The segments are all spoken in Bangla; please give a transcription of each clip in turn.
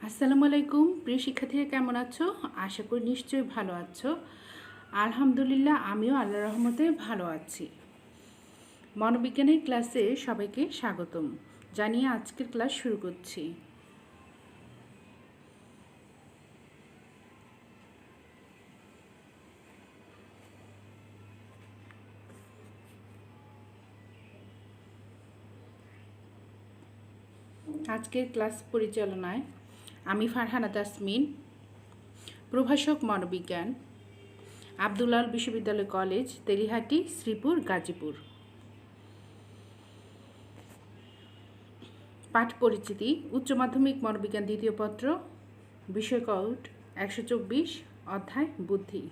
আসসালামু আলাইকুম প্রিয় শিক্ষার্থীরা, কেমন আছো? আশা করি নিশ্চয়ই ভালো আছো। আলহামদুলিল্লাহ, আমিও আল্লাহর রহমতে ভালো আছি। মনোবিজ্ঞানের ক্লাসে সবাইকে স্বাগতম জানিয়ে আজকের ক্লাস শুরু করছি। আজকের ক্লাস পরিচালনায় আমি ফারহানা তাসমিন, প্রভাষক মনোবিজ্ঞান, আব্দুল্লাহ বিশ্ববিদ্যালয় কলেজ, তেলিহাটি, শ্রীপুর, গাজীপুর। পাঠ পরিচিতি: উচ্চ মাধ্যমিক মনোবিজ্ঞান দ্বিতীয় পত্র, বিষয় কোড 124, অধ্যায় বুদ্ধি।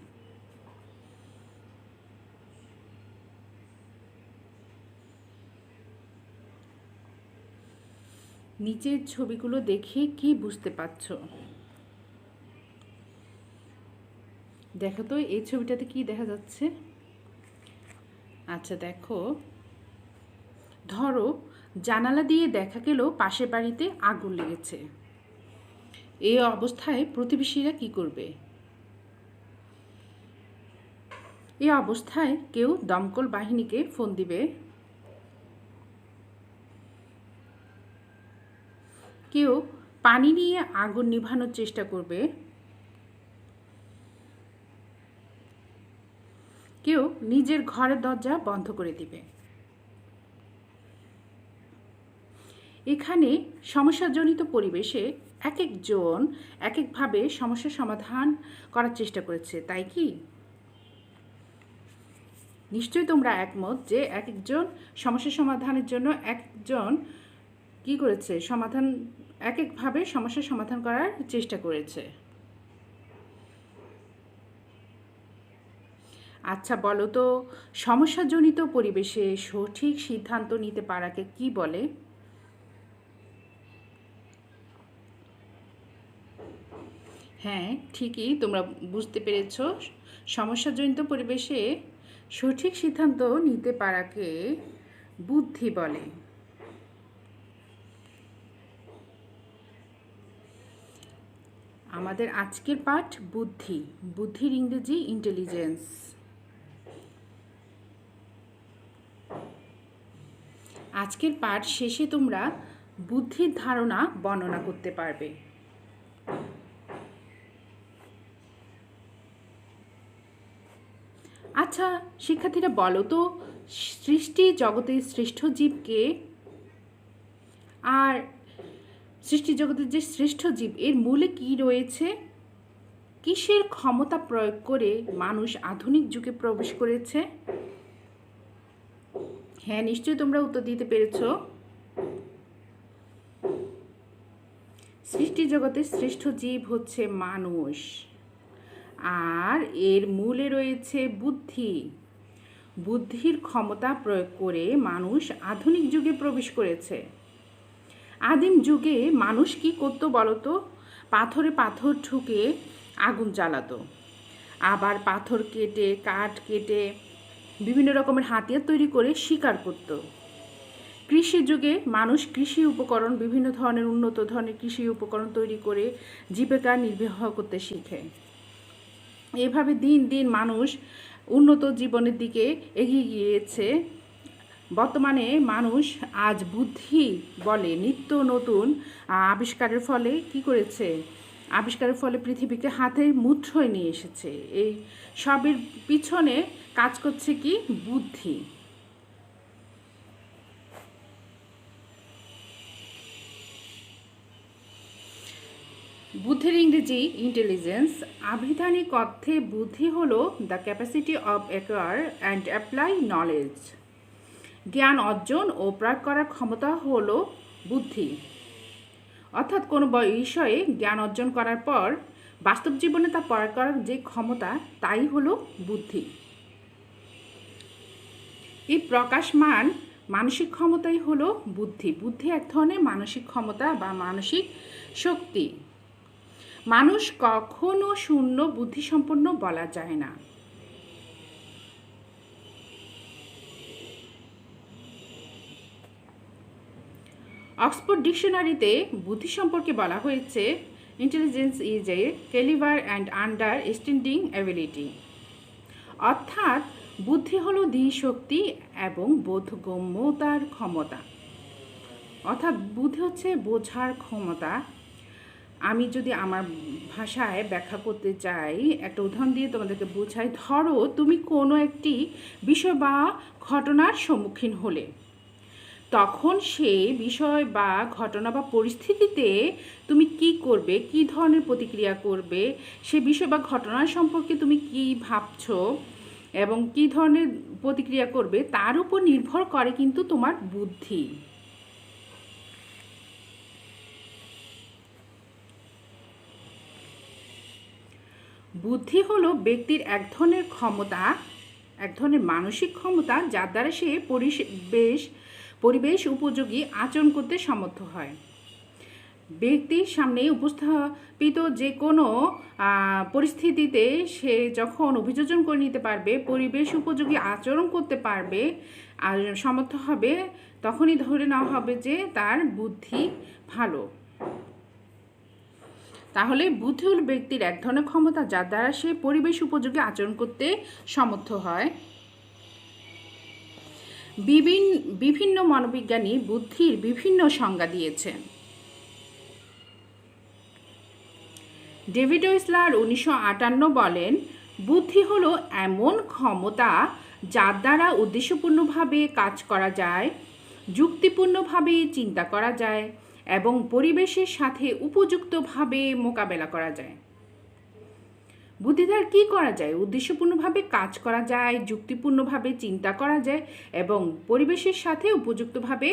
নিচের ছবিগুলো দেখে কি বুঝতে পারছো? দেখো তো এই ছবিটাতে কি দেখা যাচ্ছে। আচ্ছা দেখো, ধরো জানালা দিয়ে দেখা গেল পাশের বাড়িতে আগুন লেগেছে। এই অবস্থায় প্রতিবেশীরা কি করবে? এই অবস্থায় কেউ দমকল বাহিনীকে ফোন দিবে, কেউ পানি নিয়ে আগুন নিভানোর চেষ্টা করবে, কেউ নিজের ঘরের দরজা বন্ধ করে দিবে। এখানে সমস্যাজনিত পরিবেশে এক একজন এক একভাবে সমস্যার সমাধান করার চেষ্টা করেছে, তাই কি? নিশ্চয়ই তোমরা একমত যে এক একজন সমস্যা সমাধানের জন্য একজন কি করেছে, এক একভাবে সমস্যার সমাধান করার চেষ্টা করেছে। আচ্ছা বলো তো, সমস্যাজনিত পরিবেশে সঠিক সিদ্ধান্ত নিতে পারাকে কি বলে? হ্যাঁ, ঠিকই তোমরা বুঝতে পেরেছ। সমস্যাজনিত পরিবেশে সঠিক সিদ্ধান্ত নিতে পারাকে বুদ্ধি বলে। আমাদের আজকের পাঠ বুদ্ধি। বুদ্ধির ইংরেজি ইন্টেলিজেন্স। আজকের পাঠ শেষে তোমরা বুদ্ধির ধারণা বর্ণনা করতে পারবে। আচ্ছা শিক্ষার্থীরা বলো তো, সৃষ্টি জগতের শ্রেষ্ঠ জীবকে? আর সৃষ্টি জগতের যে শ্রেষ্ঠ জীব, এর মূলে কি রয়েছে? কিসের ক্ষমতা প্রয়োগ করে মানুষ আধুনিক যুগে প্রবেশ করেছে? হ্যাঁ, নিশ্চয়ই তোমরা উত্তর দিতে পেরেছ। সৃষ্টি জগতের শ্রেষ্ঠ জীব হচ্ছে মানুষ, আর এর মূলে রয়েছে বুদ্ধি। বুদ্ধির ক্ষমতা প্রয়োগ করে মানুষ আধুনিক যুগে প্রবেশ করেছে। আদিম যুগে মানুষ কি করতো বলতো? পাথরে পাথর ঠুকে আগুন জ্বালাতো, আবার পাথর কেটে কাঠ কেটে বিভিন্ন রকমের হাতিয়ার তৈরি করে শিকার করত। কৃষি যুগে মানুষ কৃষি উপকরণ, বিভিন্ন ধরনের উন্নত ধরনের কৃষি উপকরণ তৈরি করে জীবিকা নির্বাহ করতে শিখে। এভাবে দিন দিন মানুষ উন্নত জীবনের দিকে এগিয়ে গিয়েছে। বর্তমানে মানুষ আজ বুদ্ধি বলে নিত্য নতুন আবিষ্কারের ফলে কি করেছে? আবিষ্কারের ফলে পৃথিবীকে হাতের মুঠোয় নিয়ে এসেছে। এই সবের পিছনে কাজ করছে কি? বুদ্ধি। বুদ্ধির ইংরেজি ইন্টেলিজেন্স। আবিধানিক অর্থে বুদ্ধি হলো the capacity of acquire and apply knowledge. জ্ঞান অর্জন ও প্রয়োগ করার ক্ষমতা হলো বুদ্ধি। অর্থাৎ কোনো বিষয়ে জ্ঞান অর্জন করার পর বাস্তব জীবনে তা প্রয়োগ করার যে ক্ষমতা, তাই হলো বুদ্ধি। এই প্রকাশমান মানসিক ক্ষমতাই হলো বুদ্ধি। বুদ্ধি এক ধরনের মানসিক ক্ষমতা বা মানসিক শক্তি। মানুষ কখনো শূন্য বুদ্ধিসম্পন্ন বলা যায় না। অক্সফোর্ড ডিকশনারিতে বুদ্ধি সম্পর্কে বলা হয়েছে, intelligence is a ক্যালিভার and understanding ability. অর্থাৎ বুদ্ধি হলো ধীশক্তি এবং বোধগম্যতার ক্ষমতা। অর্থাৎ বুদ্ধি হচ্ছে বোঝার ক্ষমতা। আমি যদি আমার ভাষায় ব্যাখ্যা করতে চাই, একটা উদাহরণ দিয়ে তোমাদেরকে বোঝাই। ধরো তুমি কোনো একটি বিষয় বা ঘটনার সম্মুখীন হলে, তখন সেই বিষয় বা ঘটনা বা পরিস্থিতিতে তুমি কি করবে, কি ধরনের প্রতিক্রিয়া করবে, সে বিষয় বা ঘটনা সম্পর্কে তুমি কি ভাবছো এবং কি ধরনের প্রতিক্রিয়া করবে, তার উপর নির্ভর করে কিন্তু তোমার বুদ্ধি। বুদ্ধি হলো ব্যক্তির এক ধরনের ক্ষমতা, এক ধরনের মানসিক ক্ষমতা, যার দ্বারা সে পরিবেশ উপযোগী আচরণ করতে সমর্থ হয়। ব্যক্তির সামনে উপস্থাপিত যে কোনো পরিস্থিতিতে সে যখন অভিযোজন করে নিতে পারবে, পরিবেশ উপযোগী আচরণ করতে পারবে আর সমর্থ হবে, তখনই ধরে নেওয়া হবে যে তার বুদ্ধি ভালো। তাহলে বুদ্ধি হল ব্যক্তির এক ধরনের ক্ষমতা, যার দ্বারা সে পরিবেশ উপযোগী আচরণ করতে সমর্থ হয়। বিভিন্ন মনোবিজ্ঞানী বুদ্ধির বিভিন্ন সংজ্ঞা দিয়েছেন। ডেভিড ওয়েসলার 1958 বলেন, বুদ্ধি হলো এমন ক্ষমতা যার দ্বারা উদ্দেশ্যপূর্ণভাবে কাজ করা যায়, যুক্তিপূর্ণভাবে চিন্তা করা যায় এবং পরিবেশের সাথে উপযুক্তভাবে মোকাবেলা করা যায়। বুদ্ধি দ্বারা কী করা যায়? উদ্দেশ্যপূর্ণভাবে কাজ করা যায়, যুক্তিপূর্ণভাবে চিন্তা করা যায় এবং পরিবেশের সাথে উপযুক্তভাবে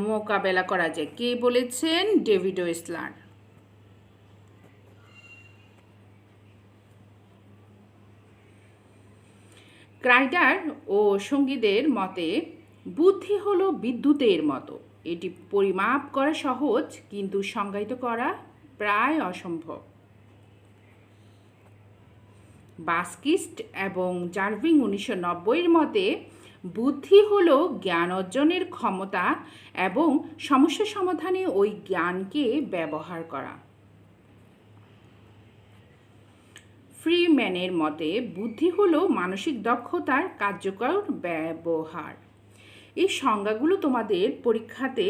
মোকাবেলা করা যায়। কে বলেছেন? ডেভিড ওয়েসলার। ক্রাইডার ও সঙ্গীদের মতে বুদ্ধি হলো বিদ্যুতের মতো। এটি পরিমাপ করা সহজ, কিন্তু সংজ্ঞায়িত করা প্রায় অসম্ভব। বাস্কিস্ট এবং জার্ভিং 1990 মতে বুদ্ধি হলো জ্ঞান অর্জনের ক্ষমতা এবং সমস্যা সমাধানে ওই জ্ঞানকে ব্যবহার করা। ফ্রিম্যানের মতে বুদ্ধি হলো মানসিক দক্ষতার কার্যকর ব্যবহার। এই সংজ্ঞাগুলো তোমাদের পরীক্ষাতে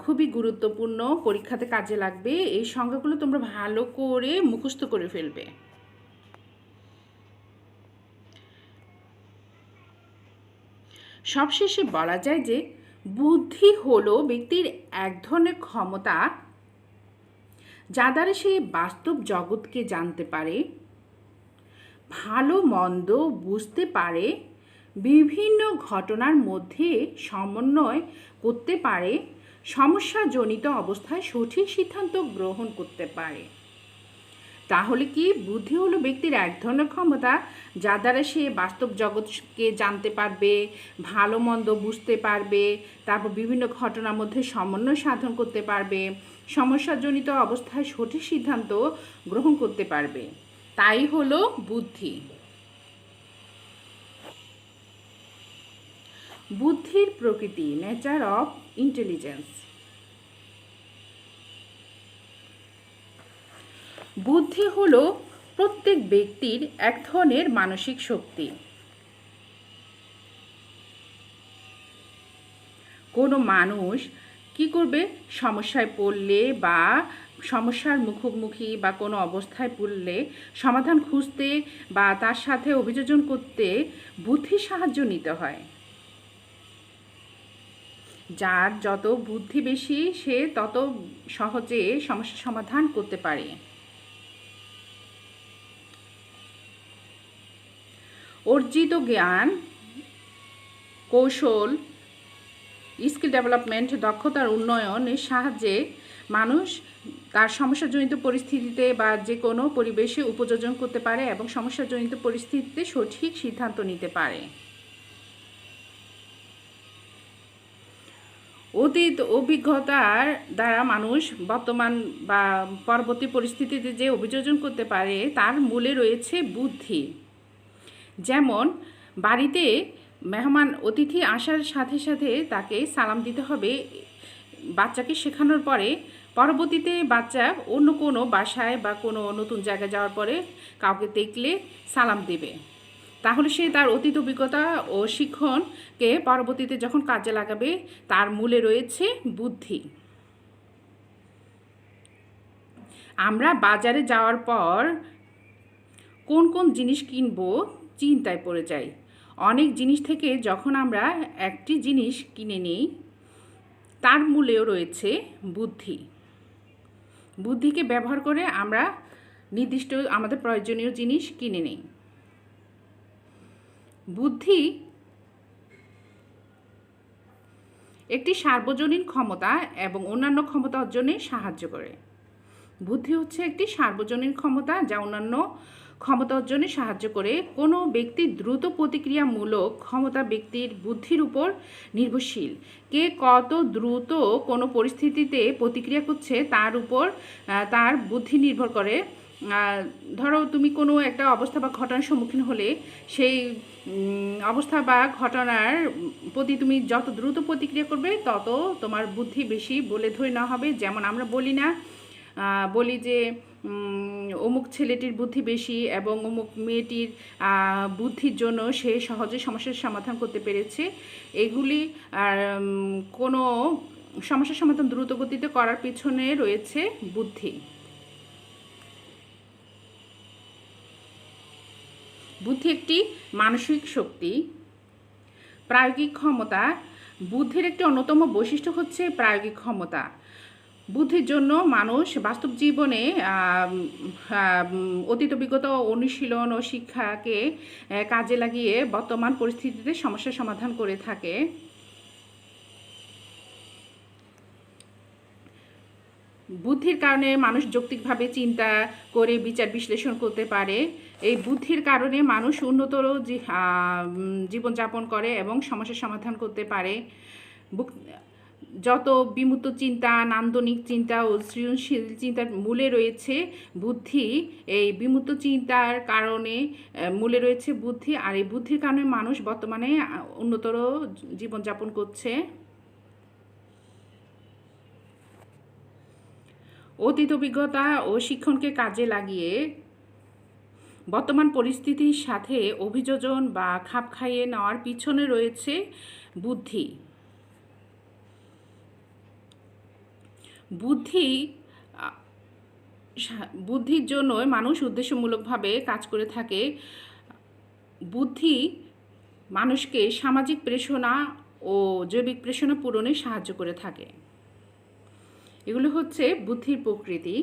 খুবই গুরুত্বপূর্ণ, পরীক্ষাতে কাজে লাগবে। এই সংজ্ঞাগুলো তোমরা ভালো করে মুখস্থ করে ফেলবে। সবশেষে বলা যায় যে বুদ্ধি হলো ব্যক্তির এক ধরনের ক্ষমতা, যা দ্বারা সে বাস্তব জগৎকে জানতে পারে, ভালো মন্দ বুঝতে পারে, বিভিন্ন ঘটনার মধ্যে সমন্বয় করতে পারে, সমস্যাজনিত অবস্থায় সঠিক সিদ্ধান্ত গ্রহণ করতে পারে। তাহলে কি বুদ্ধি হলো ব্যক্তির এক ধরনের ক্ষমতা, যার দ্বারা সে বাস্তব জগৎকে জানতে পারবে, ভালো মন্দ বুঝতে পারবে, তারপর বিভিন্ন ঘটনার মধ্যে সমন্বয় সাধন করতে পারবে, সমস্যাজনিত অবস্থায় সঠিক সিদ্ধান্ত গ্রহণ করতে পারবে। তাই হলো বুদ্ধি। বুদ্ধির প্রকৃতি, নেচার অফ ইন্টেলিজেন্স। বুদ্ধি হলো প্রত্যেক ব্যক্তির এক ধরনের মানসিক শক্তি। কোনো মানুষ কি করবে? সমস্যায় পড়লে বা সমস্যার মুখোমুখি বা কোনো অবস্থায় পড়লে সমাধান খুঁজতে বা তার সাথে অভিযোজন করতে বুদ্ধির সাহায্য নিতে হয়। যার যত বুদ্ধি বেশি, সে তত সহজে সমস্যা সমাধান করতে পারে। অর্জিত জ্ঞান, কৌশল, স্কিল ডেভেলপমেন্ট, দক্ষতার উন্নয়নের সাহায্যে মানুষ তার সমস্যাজনিত পরিস্থিতিতে বা যে কোনো পরিবেশে উপযোজন করতে পারে এবং সমস্যাজনিত পরিস্থিতিতে সঠিক সিদ্ধান্ত নিতে পারে। অতীত অভিজ্ঞতার দ্বারা মানুষ বর্তমান বা পরবর্তী পরিস্থিতিতে যে অভিযোজন করতে পারে, তার মূলে রয়েছে বুদ্ধি। যেমন বাড়িতে মেহমান অতিথি আসার সাথে সাথে তাকে সালাম দিতে হবে, বাচ্চাকে শেখানোর পরে পরবর্তীতে বাচ্চা অন্য কোনো বাসায় বা কোনো নতুন জায়গায় যাওয়ার পরে কাউকে দেখলে সালাম দেবে। তাহলে সে তার অতীত অভিজ্ঞতা ও শিক্ষণকে পরবর্তীতে যখন কাজে লাগাবে, তার মূলে রয়েছে বুদ্ধি। আমরা বাজারে যাওয়ার পর কোন কোন জিনিস কিনবো চিন্তায় পড়ে যাই। অনেক জিনিস থেকে যখন আমরা একটি জিনিস কিনে নিই, তার মূলেও রয়েছে বুদ্ধি। বুদ্ধিকে ব্যবহার করে আমরা নির্দিষ্ট আমাদের প্রয়োজনীয় জিনিস কিনে নিই। বুদ্ধি একটি সার্বজনীন ক্ষমতা এবং অন্যান্য ক্ষমতা অর্জনে সাহায্য করে। বুদ্ধি হচ্ছে একটি সার্বজনীন ক্ষমতা যা অন্যান্য ক্ষমতা অর্জনে সাহায্য করে। কোনো ব্যক্তির দ্রুত প্রতিক্রিয়ামূলক ক্ষমতা ব্যক্তির বুদ্ধির উপর নির্ভরশীল। কে কত দ্রুত কোনো পরিস্থিতিতে প্রতিক্রিয়া করছে তার উপর তার বুদ্ধি নির্ভর করে। ধরো তুমি কোনো একটা অবস্থা বা ঘটনার সম্মুখীন হলে সেই অবস্থা বা ঘটনার প্রতি তুমি যত দ্রুত প্রতিক্রিয়া করবে তত তোমার বুদ্ধি বেশি বলে ধরে নেওয়া হবে। যেমন আমরা বলি যে অমুক ছেলেটির বুদ্ধি বেশি এবং অমুক মেয়েটির বুদ্ধির জন্য সে সহজে সমস্যার সমাধান করতে পেরেছে। এগুলি কোনো সমস্যার সমাধান দ্রুত গতিতে করার পিছনে রয়েছে বুদ্ধি। বুদ্ধি একটি মানসিক শক্তি। প্রায়োগিক ক্ষমতা। বুদ্ধির একটি অন্যতম বৈশিষ্ট্য হচ্ছে প্রায়োগিক ক্ষমতা। বুদ্ধির জন্য মানুষ বাস্তব জীবনে অতীত অভিজ্ঞতা, অনুশীলন ও শিক্ষাকে কাজে লাগিয়ে বর্তমান পরিস্থিতিতে সমস্যার সমাধান করে থাকে। বুদ্ধির কারণে মানুষ যৌক্তিকভাবে চিন্তা করে বিচার বিশ্লেষণ করতে পারে। এই বুদ্ধির কারণে মানুষ উন্নতর জীবনযাপন করে এবং সমস্যার সমাধান করতে পারে। যত বিমূর্ত চিন্তা, নান্দনিক চিন্তা ও সৃজনশীল চিন্তার মূলে রয়েছে বুদ্ধি। এই বিমূর্ত চিন্তার কারণে মূলে রয়েছে বুদ্ধি, আর এই বুদ্ধির কারণে মানুষ বর্তমানে উন্নতর জীবনযাপন করছে। অতীত অভিজ্ঞতা ও শিক্ষণকে কাজে লাগিয়ে বর্তমান পরিস্থিতির সাথে অভিযোজন বা খাপ খাইয়ে নেওয়ার পিছনে রয়েছে বুদ্ধি। বুদ্ধির জন্য মানুষ উদ্দেশ্যমূলকভাবে কাজ করে থাকে। বুদ্ধি মানুষকে সামাজিক প্রেরণা ও জৈবিক প্রেরণা পূরণে সাহায্য করে থাকে। এগুলো হচ্ছে বুদ্ধির প্রকৃতি।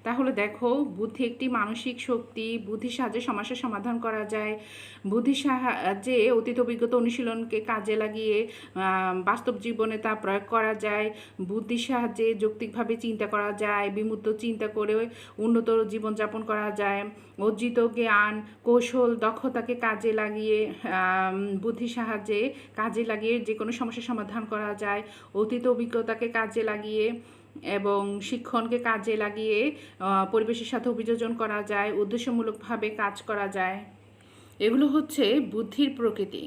তাহলে দেখো, বুদ্ধি একটি মানসিক শক্তি। বুদ্ধির সাহায্যে সমস্যার সমাধান করা যায়। বুদ্ধির সাহায্যে অতীত অভিজ্ঞতা, অনুশীলনকে কাজে লাগিয়ে বাস্তব জীবনে তা প্রয়োগ করা যায়। বুদ্ধির সাহায্যে যৌক্তিকভাবে চিন্তা করা যায়। বিমূর্ত চিন্তা করে উন্নত জীবনযাপন করা যায়। অর্জিত জ্ঞান, কৌশল, দক্ষতাকে কাজে লাগিয়ে বুদ্ধির সাহায্যে যে কোনো সমস্যার সমাধান করা যায়। অতীত অভিজ্ঞতাকে কাজে লাগিয়ে এবং শিক্ষণকে কাজে লাগিয়ে পরিবেশের সাথে অভিযোজন করা যায়, উদ্দেশ্যমূলকভাবে কাজ করা যায়। এগুলো হচ্ছে বুদ্ধির প্রকৃতি।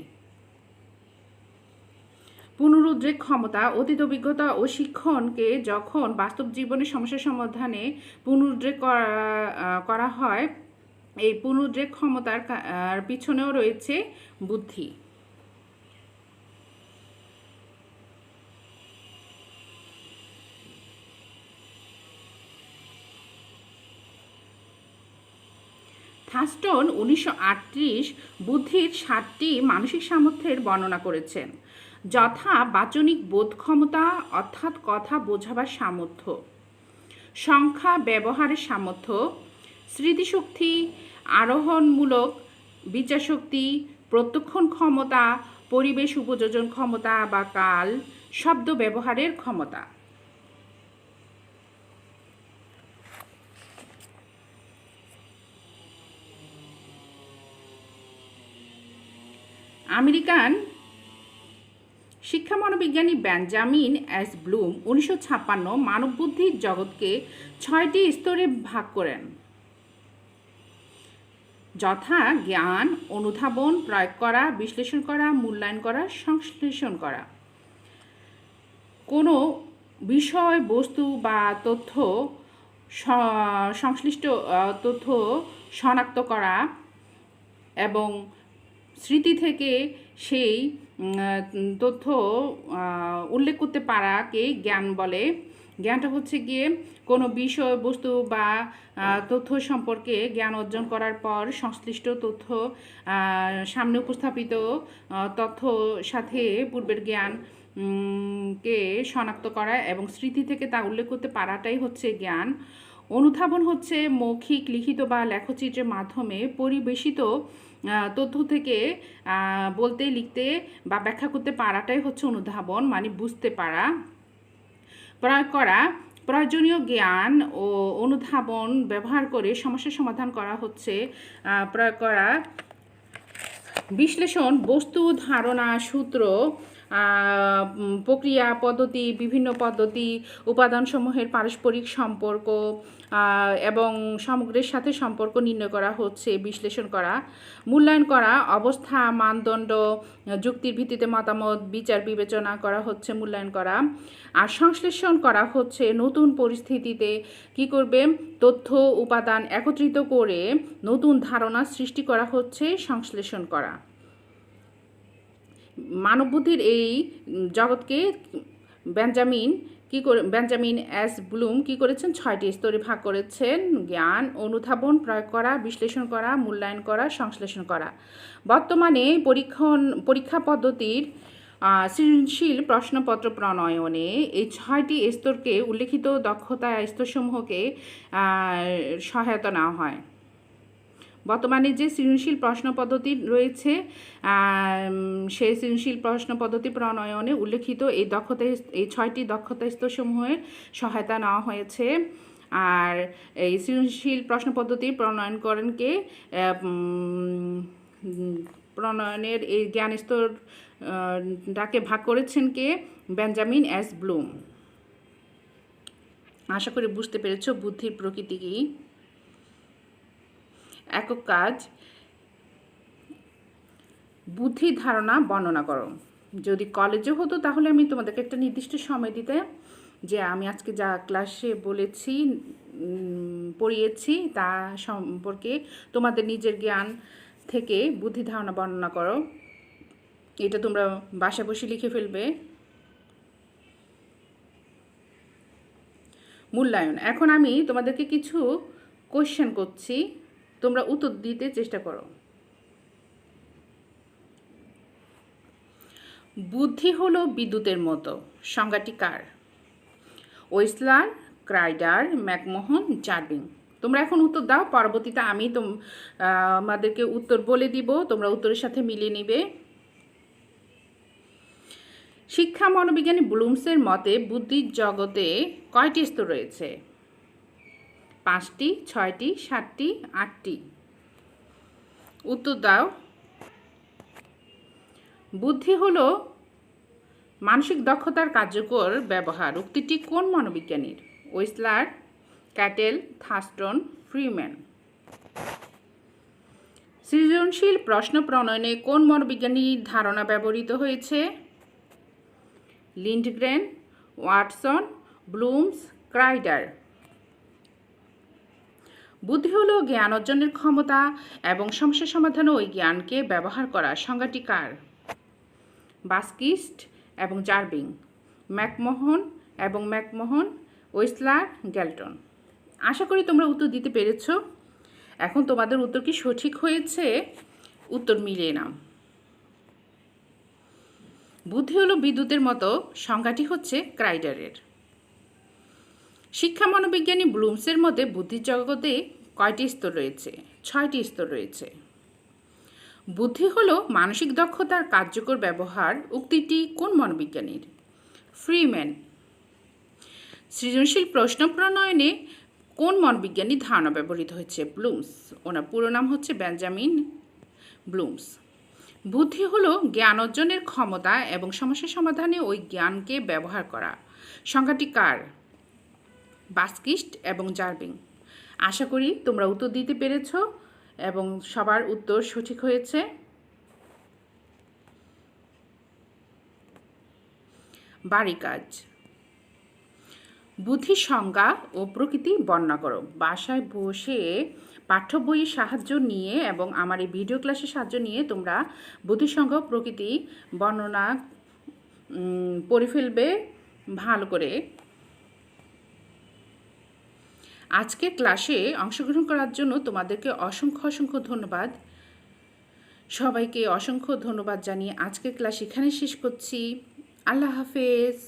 পুনরুদ্রেক ক্ষমতা। অতীত অভিজ্ঞতা ও শিক্ষণকে যখন বাস্তব জীবনে সমস্যার সমাধানে পুনরুদ্রেক করা হয়, এই পুনরুদ্রেক ক্ষমতার পিছনেও রয়েছে বুদ্ধি। থার্স্টন 1938 বুদ্ধির 7টি মানসিক সামর্থ্যের বর্ণনা করেছেন, যথা বাচনিক বোধ ক্ষমতা অর্থাৎ কথা বোঝাবার সামর্থ্য, সংখ্যা ব্যবহারের সামর্থ্য, স্মৃতিশক্তি, আরোহণমূলক বিচারশক্তি, প্রত্যক্ষণ ক্ষমতা, পরিবেশ উপযোজন ক্ষমতা বা কাল, শব্দ ব্যবহারের ক্ষমতা। আমেরিকান শিক্ষা মনোবিজ্ঞানী বেঞ্জামিন এস ব্লুম 1956 মানববুদ্ধির জগৎকে 6টি স্তরে ভাগ করেন, যথা জ্ঞান, অনুধাবন, প্রয়োগ করা, বিশ্লেষণ করা, মূল্যায়ন করা, সংশ্লেষণ করা। কোনো বিষয় বস্তু বা তথ্য সংশ্লিষ্ট তথ্য শনাক্ত করা এবং স্মৃতি থেকে সেই তথ্য উল্লেখ করতে পারাকে জ্ঞান বলে। জ্ঞানটা হচ্ছে গিয়ে কোনো বিষয় বস্তু বা তথ্য সম্পর্কে জ্ঞান অর্জন করার পর সংশ্লিষ্ট তথ্য সামনে উপস্থাপিত তথ্য সাথে পূর্বের জ্ঞান কে শনাক্ত করা এবং স্মৃতি থেকে তা উল্লেখ করতে পারাটাই হচ্ছে জ্ঞান। অনুধাবন হচ্ছে মৌখিক, লিখিত বা লেখচিত্রের মাধ্যমে পরিবেশিত তথ্য থেকে বলতে, লিখতে বা ব্যাখ্যা করতে পারাটাই হচ্ছে অনুধাবন, মানে বুঝতে পারা। প্রয়োগ করা, প্রয়োজনীয় জ্ঞান ও অনুধাবন ব্যবহার করে সমস্যার সমাধান করা হচ্ছে প্রয়োগ করা। বিশ্লেষণ, বস্তু, ধারণা, সূত্র, প্রক্রিয়া, পদ্ধতি, বিভিন্ন পদ্ধতি, উপাদানসমূহের পারস্পরিক সম্পর্ক এবং সমগ্রের সাথে সম্পর্ক নির্ণয় করা হচ্ছে বিশ্লেষণ করা। মূল্যায়ন করা, অবস্থা, মানদণ্ড, যুক্তির ভিত্তিতে মতামত, বিচার বিবেচনা করা হচ্ছে মূল্যায়ন করা। আর সংশ্লেষণ করা হচ্ছে নতুন পরিস্থিতিতে কী করবে, তথ্য উপাদান একত্রিত করে নতুন ধারণা সৃষ্টি করা হচ্ছে সংশ্লেষণ করা। মানববুদ্ধির এই জগৎকে বেঞ্জামিন এস ব্লুম কী করেছেন, 6টি স্তরে ভাগ করেছেন: জ্ঞান, অনুধাবন, প্রয়োগ করা, বিশ্লেষণ করা, মূল্যায়ন করা, সংশ্লেষণ করা। বর্তমানে পরীক্ষা পদ্ধতির সৃজনশীল প্রশ্নপত্র প্রণয়নে এই 6টি স্তরকে উল্লেখিত দক্ষতা স্তরসমূহকে সহায়তা নেওয়া হয়। বর্তমানে যে সৃজনশীল প্রশ্ন পদ্ধতি রয়েছে সেই সৃজনশীল প্রশ্ন পদ্ধতি প্রণয়নে উল্লেখিত এই 6টি দক্ষতা স্তরসমূহের সহায়তা নেওয়া হয়েছে। আর এই সৃজনশীল প্রশ্ন পদ্ধতি প্রণয়ন করেন কে, প্রণয়নের এই জ্ঞান স্তরটাকে ভাগ করেছেন কে, বেঞ্জামিন এস ব্লুম। আশা করি বুঝতে পেরেছ বুদ্ধির প্রকৃতি কী। একক কাজ, বুদ্ধির ধারণা বর্ণনা করো। যদি কলেজে হতো তাহলে আমি তোমাদেরকে একটা নির্দিষ্ট সময় দিতাম যে আমি আজকে যা ক্লাসে বলেছি, পড়িয়েছি তা সম্পর্কে তোমাদের নিজের জ্ঞান থেকে বুদ্ধি ধারণা বর্ণনা করো। এটা তোমরা বাসায় বসে লিখে ফেলবে। মূল্যায়ন, এখন আমি তোমাদেরকে কিছু কোশ্চেন করছি, তোমরা উত্তর দিতে চেষ্টা করো। বুদ্ধি হলো বিদ্যুতের মতো, সংজ্ঞাটি কার? ওয়েসলার, ক্রাইডার, ম্যাকমোহন, জার্ভিং। তোমরা এখন উত্তর দাও, পরবর্তীতে আমি আমাদেরকে উত্তর বলে দিব, তোমরা উত্তরের সাথে মিলিয়ে নিবে। শিক্ষা মনোবিজ্ঞানী ব্লুমসের মতে বুদ্ধির জগতে কয়টি স্তর রয়েছে? 5টি, 6টি, 7টি, 8টি। উত্তর দাও। বুদ্ধি হলো মানসিক দক্ষতার কার্যকর ব্যবহার। উক্তিটি কোন মনোবিজ্ঞানীর? Wechsler, Cattell, Thurstone, Freeman. সৃজনশীল প্রশ্ন প্রণয়নে কোন মনোবিজ্ঞানীর ধারণা ব্যবহৃত হয়েছে? Lindgren, Watson, Bloom's, Crider. বুদ্ধি হলো জ্ঞান অর্জনের ক্ষমতা এবং সমস্যা সমাধানে ওই জ্ঞানকে ব্যবহার করা। সংজ্ঞাটি কার? বাস্কিস্ট এবং জার্ভিং, ম্যাকমোহন, ওয়েসলার, গ্যালটন। আশা করি তোমরা উত্তর দিতে পেরেছ। এখন তোমাদের উত্তর কি সঠিক হয়েছে? উত্তর মিলিয়ে নাও। বুদ্ধি হলো বিদ্যুতের মতো, সংজ্ঞাটি হচ্ছে ক্রাইডারের। শিক্ষা মনোবিজ্ঞানী ব্লুমসের মতে বুদ্ধির জগতে কয়টি স্তর রয়েছে? 6টি স্তর রয়েছে। বুদ্ধি হলো মানসিক দক্ষতার কার্যকর ব্যবহার। উক্তিটি কোন মনোবিজ্ঞানীর? ফ্রিম্যান। সৃজনশীল প্রশ্ন প্রণয়নে কোন মনোবিজ্ঞানীর ধারণা ব্যবহৃত হয়েছে? ব্লুমস। ওনার পুরো নাম হচ্ছে বেঞ্জামিন ব্লুমস। বুদ্ধি হলো জ্ঞান অর্জনের ক্ষমতা এবং সমস্যা সমাধানে ওই জ্ঞানকে ব্যবহার করা। সংজ্ঞাটি কার? বাস্কিস্ট এবং জার্ভিং। আশা করি তোমরা উত্তর দিতে পেরেছ এবং সবার উত্তর সঠিক হয়েছে। বাড়ি কাজ। বুদ্ধির সংজ্ঞা ও প্রকৃতি বর্ণনা করো। বাসায় বসে পাঠ্য বইয়ের সাহায্য নিয়ে এবং আমার এই ভিডিও ক্লাসের সাহায্য নিয়ে তোমরা বুদ্ধির সংজ্ঞা ও প্রকৃতি বর্ণনা পড়ে ফেলবে ভালো করে। আজকের ক্লাসে অংশগ্রহণ করার জন্য তোমাদেরকে অসংখ্য অসংখ্য ধন্যবাদ। সবাইকে অসংখ্য ধন্যবাদ জানিয়ে আজকের ক্লাস এখানে শেষ করছি। আল্লাহ হাফেজ।